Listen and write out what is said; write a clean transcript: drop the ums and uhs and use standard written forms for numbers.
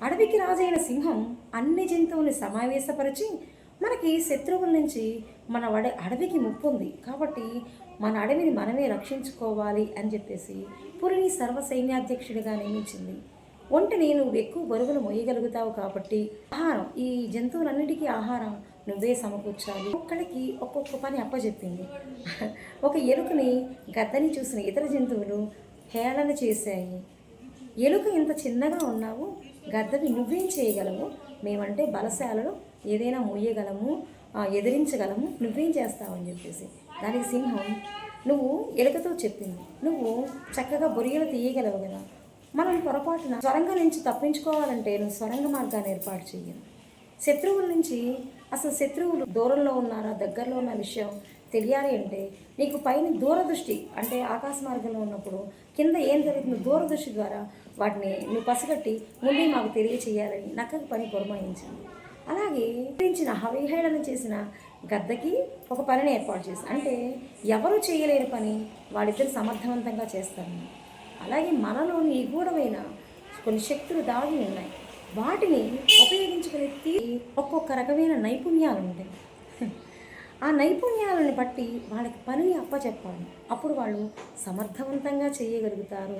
అడవికి రాజైన సింహం అన్ని జంతువుల్ని సమావేశపరిచి మనకి శత్రువుల నుంచి అడవికి ముప్పు ఉంది కాబట్టి మన అడవిని మనమే రక్షించుకోవాలి అని చెప్పేసి పులిని సర్వసైన్యాధ్యక్షుడిగా నియమించింది. ఒంటిని నువ్వు ఎక్కువ బరువులు మోయగలుగుతావు కాబట్టి ఆహారం ఈ జంతువులన్నిటికీ ఆహారం నువ్వే సమకూర్చాలి. ఒక్కడికి ఒక్కొక్క పని అప్పచెప్పింది. ఒక ఎలుకని గద్దని చూసిన ఇతర జంతువులు హేళన చేశాయి. ఎలుక ఇంత చిన్నగా ఉన్నావు, గద్దవి నువ్వేం చేయగలవు? మేమంటే బలశాలలో ఏదైనా మొయ్యగలము, ఎదిరించగలము, నువ్వేం చేస్తావని చెప్పేసి దానికి సింహం నువ్వు ఎలుకతో చెప్పింది, నువ్వు చక్కగా బొరియలు తీయగలవు కదా, మనం పొరపాటున సొరంగం నుంచి తప్పించుకోవాలంటే నువ్వు సొరంగ మార్గాన్ని ఏర్పాటు చెయ్యను. శత్రువుల నుంచి అసలు శత్రువులు దూరంలో ఉన్నారా దగ్గరలో ఉన్న విషయం తెలియాలి అంటే నీకు పైన దూరదృష్టి అంటే ఆకాశ మార్గంలో ఉన్నప్పుడు కింద ఏం జరుగుతుందో దూరదృష్టి ద్వారా వాటిని నువ్వు పసిగట్టి ముందే మాకు తెలియచేయాలని నక్కకి పని పురమాయించింది. అలాగే హవిహేళన చేసిన గద్దకి ఒక పనిని ఏర్పాటు చేసి అంటే ఎవరు చేయలేని పని వాళ్ళిద్దరు సమర్థవంతంగా చేస్తారు. అలాగే మనలోని నిగూఢమైన కొన్ని శక్తులు దాగి ఉన్నాయి, వాటిని ఉపయోగించుకునే ఒక్కొక్క రకమైన నైపుణ్యాలు ఉంటాయి. ఆ నైపుణ్యాలను బట్టి వాళ్ళకి పనిని అప్పచెప్పాలి, అప్పుడు వాళ్ళు సమర్థవంతంగా చేయగలుగుతారు.